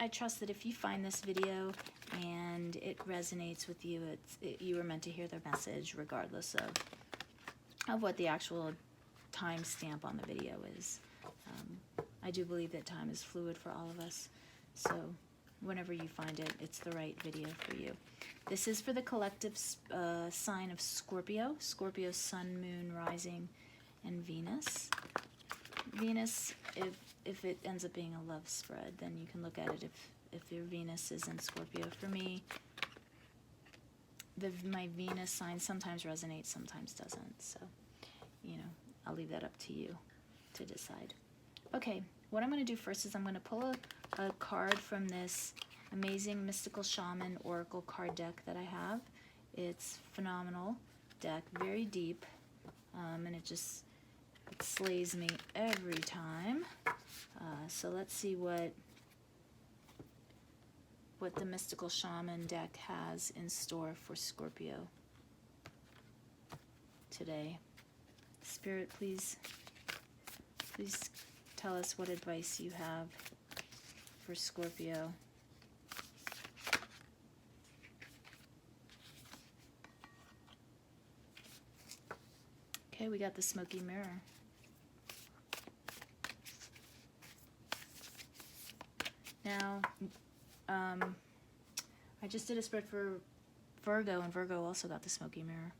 I trust that if you find this video and it resonates with you, you were meant to hear the message regardless of what the actual time stamp on the video is. I do believe that time is fluid for all of us, so whenever you find it, it's the right video for you. This is for the collective sign of Scorpio. Scorpio, Sun, Moon, Rising, and Venus. Venus, if it ends up being a love spread, then you can look at it if your Venus is in Scorpio. For me, my Venus sign sometimes resonates, sometimes doesn't. So, I'll leave that up to you to decide. Okay, what I'm going to do first is I'm going to pull a card from this amazing Mystical Shaman Oracle card deck that I have. It's phenomenal deck, very deep, and it slays me every time. So let's see what the Mystical Shaman deck has in store for Scorpio today. Spirit, please tell us what advice you have for Scorpio. Okay, we got the smoky mirror. Now, I just did a spread for Virgo, and Virgo also got the smoky mirror.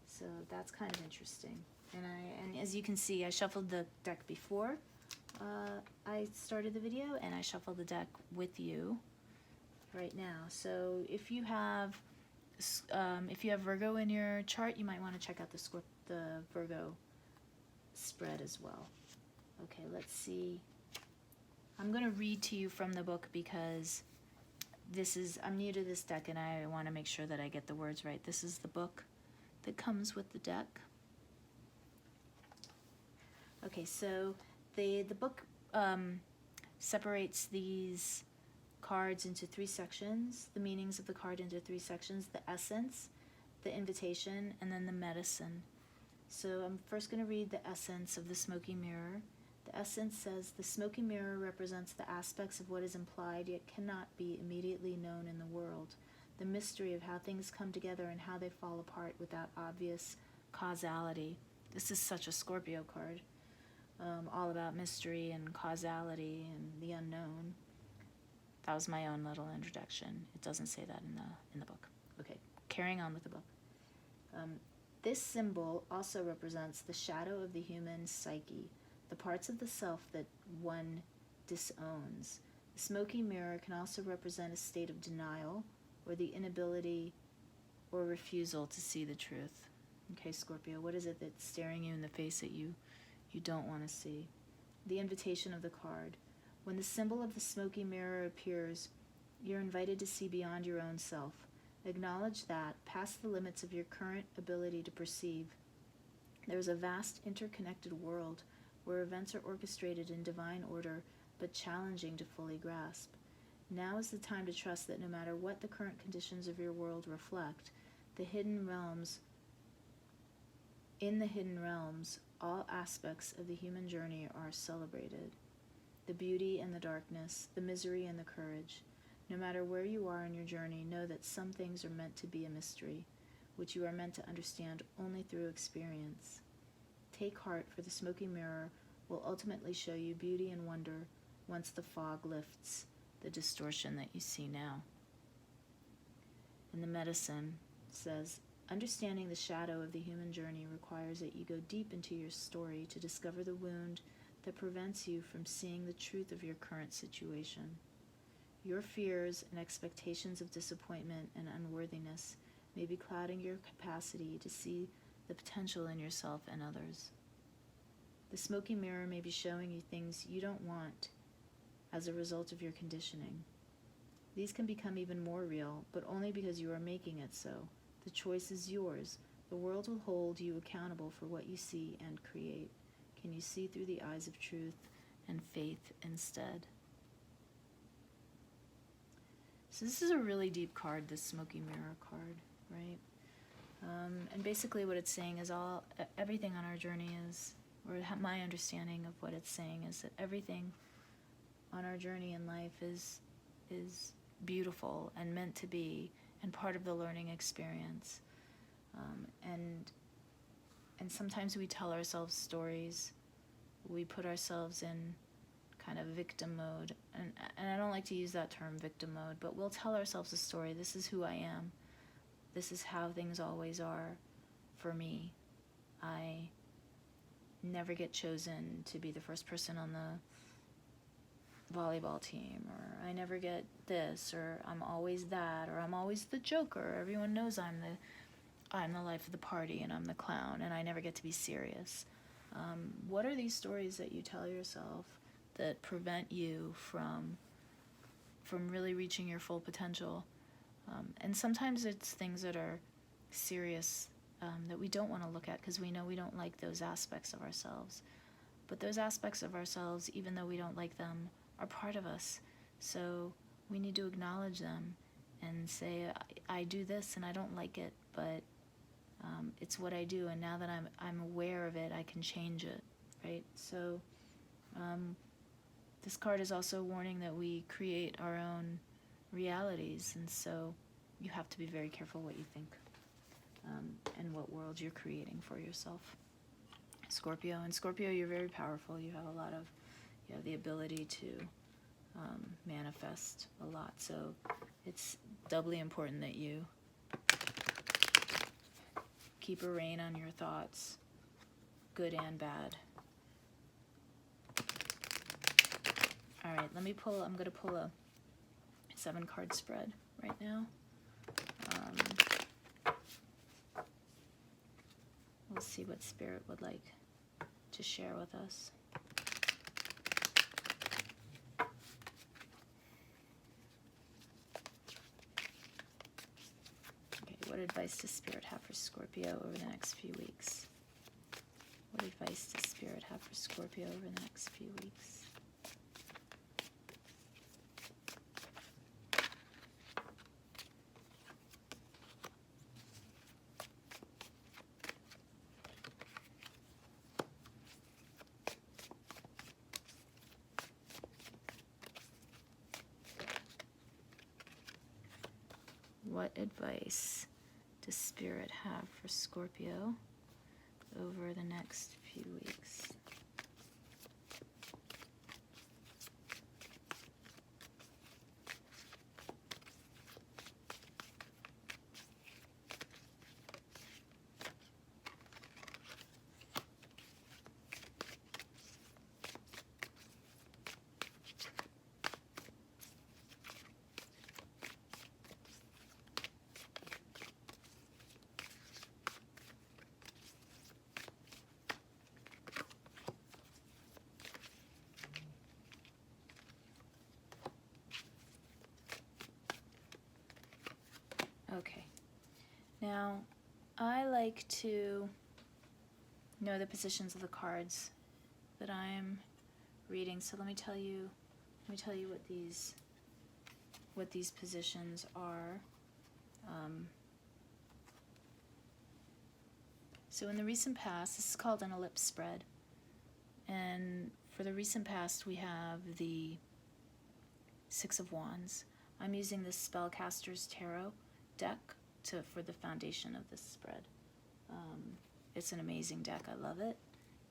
So that's kind of interesting. And as you can see, I shuffled the deck before I started the video, and I shuffled the deck with you right now. So if you have Virgo in your chart, you might want to check out the Virgo spread as well. Okay, let's see. I'm going to read to you from the book because I'm new to this deck and I want to make sure that I get the words right. This is the book that comes with the deck. Okay, so the book separates these cards into 3 sections, the meanings of the card into 3 sections, the essence, the invitation, and then the medicine. So I'm first going to read the essence of the smoky mirror. The essence says, the smoky mirror represents the aspects of what is implied yet cannot be immediately known in the world, the mystery of how things come together and how they fall apart without obvious causality. This is such a Scorpio card, all about mystery and causality and the unknown. That was my own little introduction. It doesn't say that in the book. Okay, carrying on with the book. This symbol also represents the shadow of the human psyche, the parts of the self that one disowns. The smoky mirror can also represent a state of denial or the inability or refusal to see the truth. Okay, Scorpio, what is it that's staring you in the face that you don't want to see? The invitation of the card. When the symbol of the smoky mirror appears, you're invited to see beyond your own self. Acknowledge that, past the limits of your current ability to perceive, there is a vast interconnected world where events are orchestrated in divine order but challenging to fully grasp. Now is the time to trust that no matter what the current conditions of your world reflect, in the hidden realms, all aspects of the human journey are celebrated. The beauty and the darkness, the misery and the courage. No matter where you are in your journey, know that some things are meant to be a mystery, which you are meant to understand only through experience. Take heart, for the smoky mirror will ultimately show you beauty and wonder once the fog lifts the distortion that you see now. And the medicine says, understanding the shadow of the human journey requires that you go deep into your story to discover the wound that prevents you from seeing the truth of your current situation. Your fears and expectations of disappointment and unworthiness may be clouding your capacity to see the potential in yourself and others. The smoky mirror may be showing you things you don't want as a result of your conditioning. These can become even more real, but only because you are making it so. The choice is yours. The world will hold you accountable for what you see and create. Can you see through the eyes of truth and faith instead? So this is a really deep card, this smoky mirror card, right? And basically what it's saying is everything on our journey is, or my understanding of what it's saying is that everything on our journey in life is beautiful and meant to be, and part of the learning experience. And sometimes we tell ourselves stories. We put ourselves in kind of victim mode, and I don't like to use that term, victim mode, but we'll tell ourselves a story. This is who I am. This is how things always are for me. I never get chosen to be the first person on the volleyball team, or I never get this, or I'm always that, or I'm always the joker. Everyone knows I'm the life of the party, and I'm the clown, and I never get to be serious. What are these stories that you tell yourself that prevent you from really reaching your full potential? And sometimes it's things that are serious, that we don't want to look at because we know we don't like those aspects of ourselves. But those aspects of ourselves, even though we don't like them, are part of us. So we need to acknowledge them and say, I do this and I don't like it, but it's what I do, and now that I'm aware of it, I can change it, right? So this card is also warning that we create our own realities, and so you have to be very careful what you think, and what world you're creating for yourself. Scorpio. And Scorpio, you're very powerful. You have the ability to manifest a lot, so it's doubly important that you keep a rein on your thoughts, good and bad. All right, I'm going to pull a 7-card spread right now. We'll see what Spirit would like to share with us. What advice does Spirit have for Scorpio over the next few weeks? What advice does Spirit have for Scorpio over the next few weeks? What advice does Spirit have for Scorpio over the next few weeks? Okay, now I like to know the positions of the cards that I'm reading. So let me tell you what these positions are. So in the recent past, this is called an ellipse spread, and for the recent past we have the 6 of Wands. I'm using the SpellCaster's Tarot deck for the foundation of this spread. It's an amazing deck. I love it.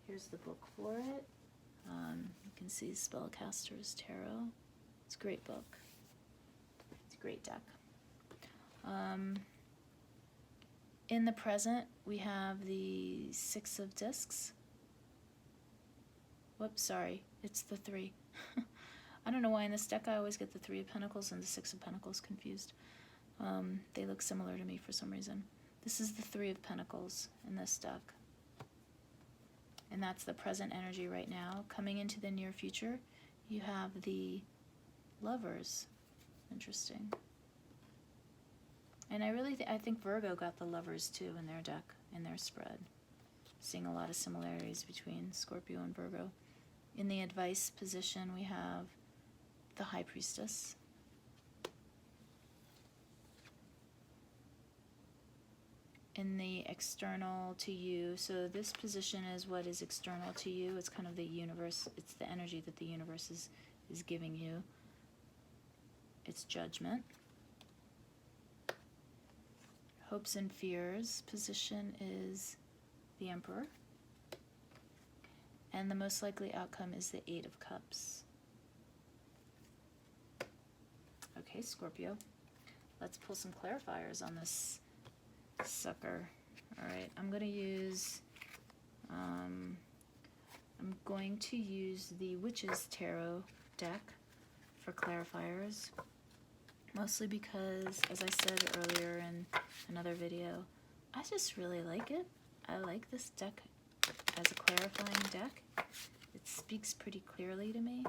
Here's the book for it. You can see SpellCaster's Tarot. It's a great book. It's a great deck. In the present, we have the 6 of Discs. Whoops, sorry. It's the 3. I don't know why in this deck I always get the 3 of Pentacles and the 6 of Pentacles confused. They look similar to me for some reason. This is the 3 of Pentacles in this deck. And that's the present energy right now. Coming into the near future, you have the Lovers. Interesting. And I think Virgo got the Lovers too in their deck, in their spread. Seeing a lot of similarities between Scorpio and Virgo. In the advice position, we have the High Priestess. In the external to you, so this position is what is external to you. It's kind of the universe, it's the energy that the universe is is giving you. It's Judgment. Hopes and fears position is the Emperor. And the most likely outcome is the Eight of Cups. Okay, Scorpio. Let's pull some clarifiers on this sucker. Alright, I'm going to use the Witch's Tarot deck for clarifiers. Mostly because, as I said earlier in another video, I just really like it. I like this deck as a clarifying deck. It speaks pretty clearly to me.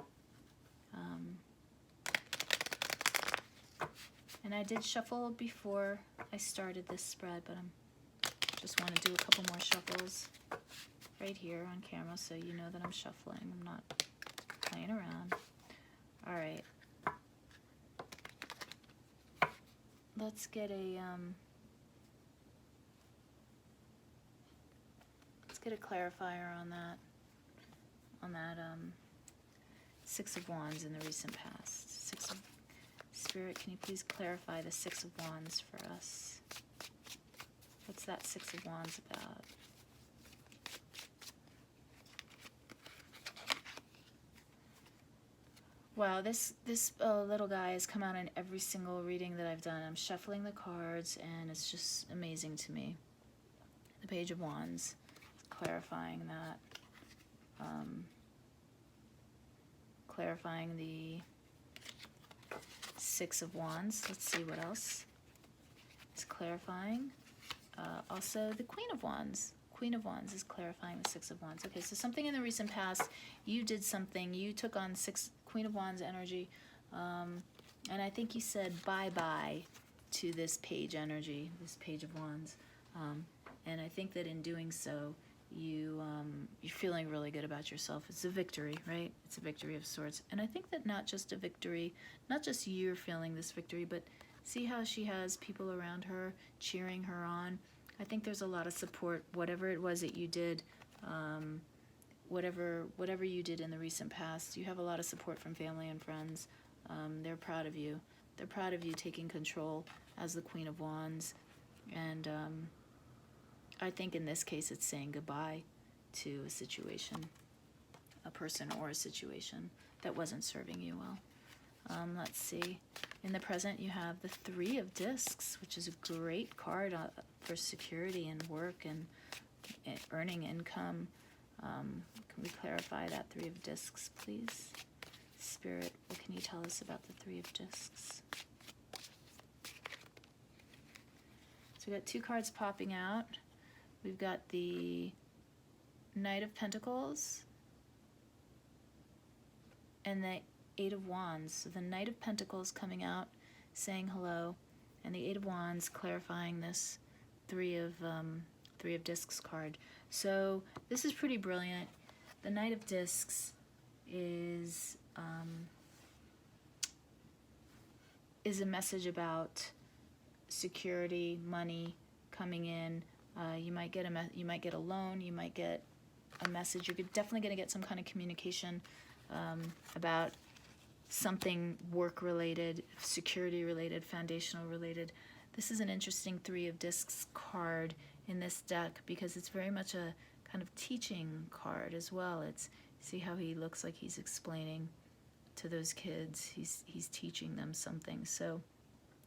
And I did shuffle before I started this spread, but I just want to do a couple more shuffles right here on camera so you know that I'm shuffling. I'm not playing around. All right. Let's get a clarifier on that Six of Wands in the recent past. Spirit, can you please clarify the Six of Wands for us? What's that Six of Wands about? Wow, this little guy has come out in every single reading that I've done. I'm shuffling the cards, and it's just amazing to me. The Page of Wands, clarifying that. Clarifying the Six of Wands. Let's see what else is clarifying. Also, the Queen of Wands. Queen of Wands is clarifying the Six of Wands. Okay, so something in the recent past, you did something. You took on Queen of Wands energy, and I think you said bye-bye to this page energy, this Page of Wands. And I think that in doing so, you're feeling really good about yourself. It's a victory, right? It's a victory of sorts. And I think that not just a victory, not just you're feeling this victory, but see how she has people around her cheering her on. I think there's a lot of support, whatever it was that you did, whatever you did in the recent past. You have a lot of support from family and friends. They're proud of you. They're proud of you taking control as the Queen of Wands. And I think in this case it's saying goodbye to a situation, a person or a situation that wasn't serving you well. Let's see. In the present, you have the Three of Discs, which is a great card for security and work and earning income. Can we clarify that Three of Discs, please? Spirit, what can you tell us about the Three of Discs? So we got two cards popping out. We've got the Knight of Pentacles and the Eight of Wands. So the Knight of Pentacles coming out, saying hello, and the Eight of Wands clarifying this Three of Discs card. So this is pretty brilliant. The Knight of Discs is a message about security, money coming in. You might get a loan. You might get a message. You're definitely going to get some kind of communication about something work-related, security-related, foundational-related. This is an interesting Three of Discs card in this deck because it's very much a kind of teaching card as well. It's, see how he looks like he's explaining to those kids. He's teaching them something. So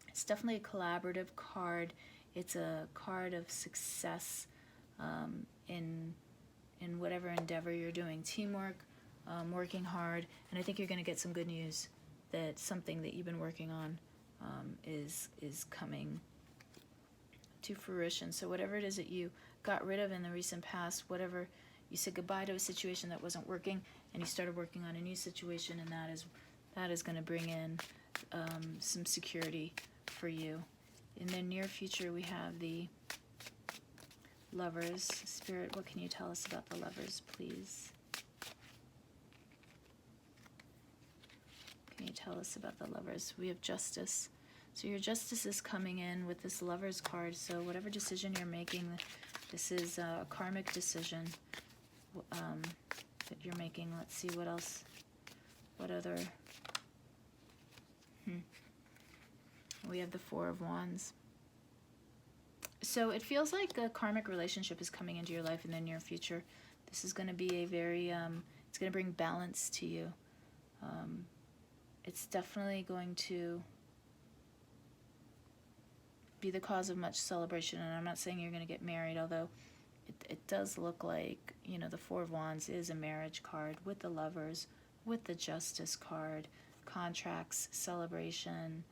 it's definitely a collaborative card. It's a card of success in whatever endeavor you're doing. Teamwork, working hard, and I think you're going to get some good news that something that you've been working on is coming to fruition. So whatever it is that you got rid of in the recent past, whatever you said goodbye to a situation that wasn't working, and you started working on a new situation, and that is going to bring in some security for you. In the near future, we have the Lovers. Spirit, what can you tell us about the Lovers, please? Can you tell us about the Lovers? We have Justice. So your Justice is coming in with this Lovers card. So whatever decision you're making, this is a karmic decision that you're making. Let's see what else, what other We have the Four of Wands. So it feels like a karmic relationship is coming into your life in the near future. This is going to be a very, it's going to bring balance to you. It's definitely going to be the cause of much celebration. And I'm not saying you're going to get married, although it does look like, you know, the Four of Wands is a marriage card with the Lovers, with the Justice card, contracts, celebration,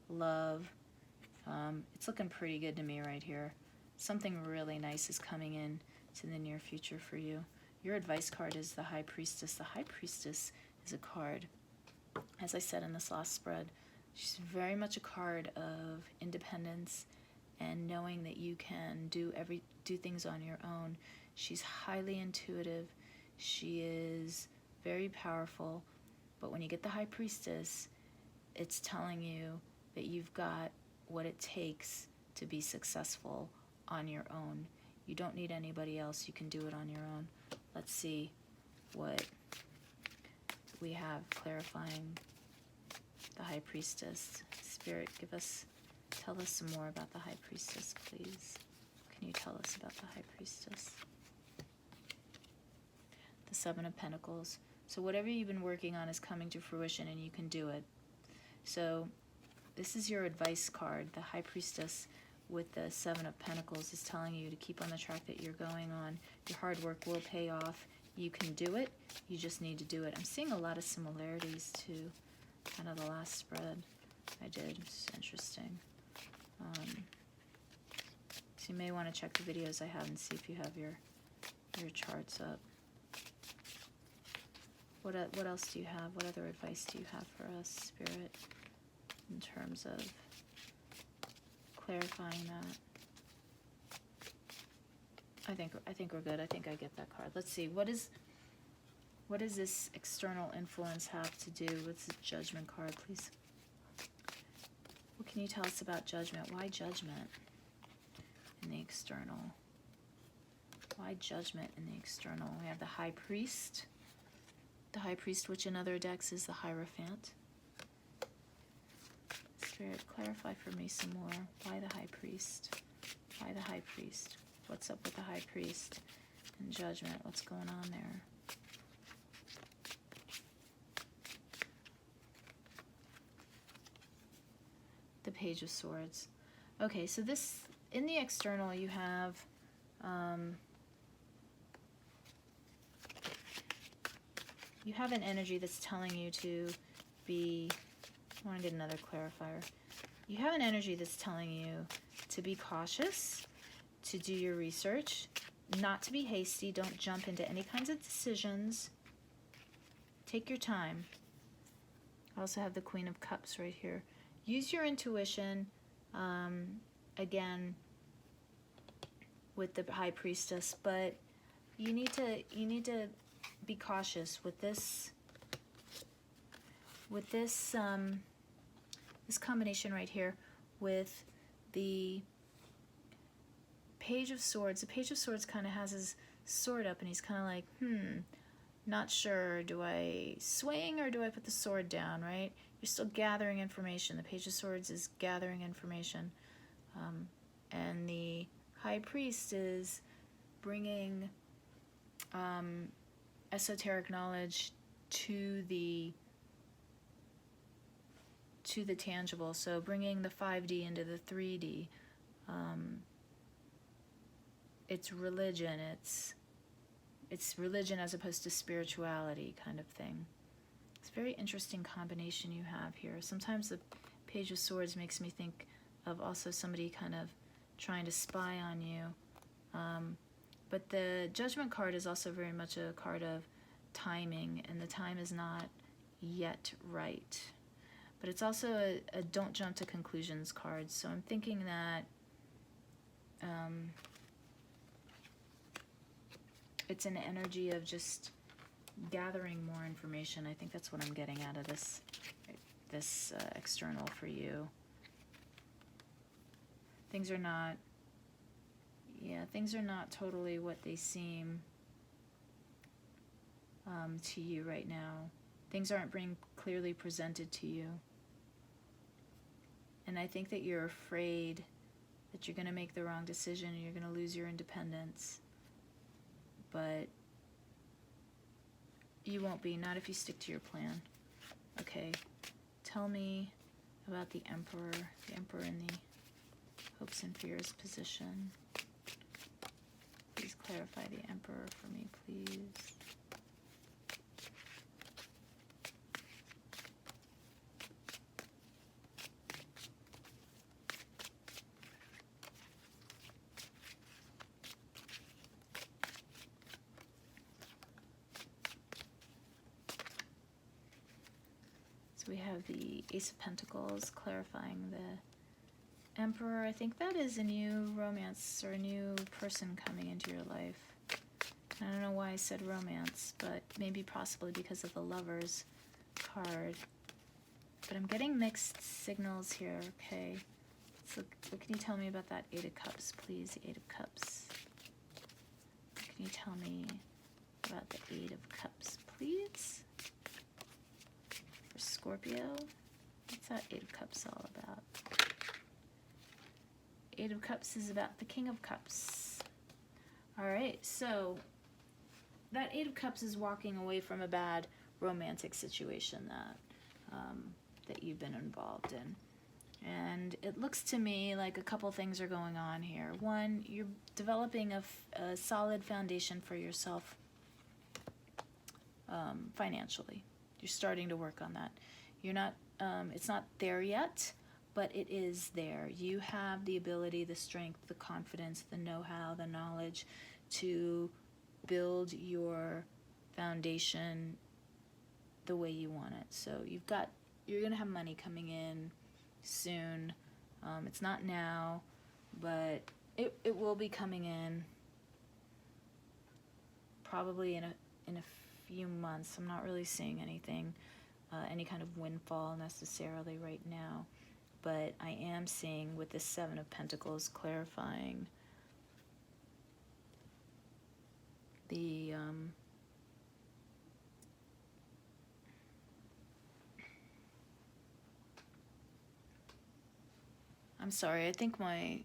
love. It's looking pretty good to me right here. Something really nice is coming in to the near future for you. Your advice card is the High Priestess. The High Priestess is a card, as I said in this last spread, she's very much a card of independence and knowing that you can do things on your own. She's highly intuitive. She is very powerful. But when you get the High Priestess, it's telling you that you've got what it takes to be successful on your own. You don't need anybody else. You can do it on your own. Let's see what we have clarifying the High Priestess. Spirit, tell us some more about the High Priestess, please. Can you tell us about the High Priestess? The Seven of Pentacles. So whatever you've been working on is coming to fruition and you can do it. So this is your advice card. The High Priestess with the Seven of Pentacles is telling you to keep on the track that you're going on. Your hard work will pay off. You can do it. You just need to do it. I'm seeing a lot of similarities to kind of the last spread I did. It's interesting. So you may want to check the videos I have and see if you have your charts up. What else do you have? What other advice do you have for us, Spirit, in terms of clarifying that? I think we're good. I think I get that card. Let's see. What does this external influence have to do with the Judgment card, please? What can you tell us about Judgment? Why Judgment in the external? Why Judgment in the external? We have the High Priest. The High Priest, which in other decks is the Hierophant. Spirit, clarify for me some more. Why the High Priest? Why the High Priest? What's up with the High Priest and Judgment? What's going on there? The Page of Swords. Okay, so this, in the external, you have an energy that's telling you to be, I want to get another clarifier. You have an energy that's telling you to be cautious, to do your research, not to be hasty, don't jump into any kinds of decisions. Take your time. I also have the Queen of Cups right here. Use your intuition, again, with the High Priestess, but you need to be cautious with this this combination right here with the Page of Swords. The Page of Swords kind of has his sword up and he's kind of like, not sure, do I swing or do I put the sword down, right? You're still gathering information. The Page of Swords is gathering information. And the High Priest is bringing esoteric knowledge to the tangible. So bringing the 5D into the 3D. It's religion. It's religion as opposed to spirituality kind of thing. It's a very interesting combination you have here. Sometimes the Page of Swords makes me think of also somebody kind of trying to spy on you. But the Judgment card is also very much a card of timing, and the time is not yet right. But it's also a don't jump to conclusions card. So I'm thinking that it's an energy of just gathering more information. I think that's what I'm getting out of this external for you. Things are not totally what they seem to you right now. Things aren't being clearly presented to you. And I think that you're afraid that you're going to make the wrong decision and you're going to lose your independence. But you won't be, not if you stick to your plan. Okay, tell me about the Emperor in the hopes and fears position. Please clarify the Emperor for me, please. So we have the Ace of Pentacles clarifying the Emperor. I think that is a new romance or a new person coming into your life. I don't know why I said romance, but maybe possibly because of the Lovers card. But I'm getting mixed signals here, okay? So what can you tell me about that Eight of Cups, please? The Eight of Cups. What can you tell me about the Eight of Cups, please? For Scorpio? What's that Eight of Cups all about? Eight of Cups is about the King of Cups. All right, so that Eight of Cups is walking away from a bad romantic situation that you've been involved in. And it looks to me like a couple things are going on here. One, you're developing a solid foundation for yourself financially. You're starting to work on that. You're not, it's not there yet, but it is there. You have the ability, the strength, the confidence, the know-how, the knowledge to build your foundation the way you want it. So you're gonna have money coming in soon. It's not now, but it will be coming in probably in a few months. I'm not really seeing anything, any kind of windfall necessarily right now, but I am seeing with the Seven of Pentacles clarifying the I'm sorry, I think my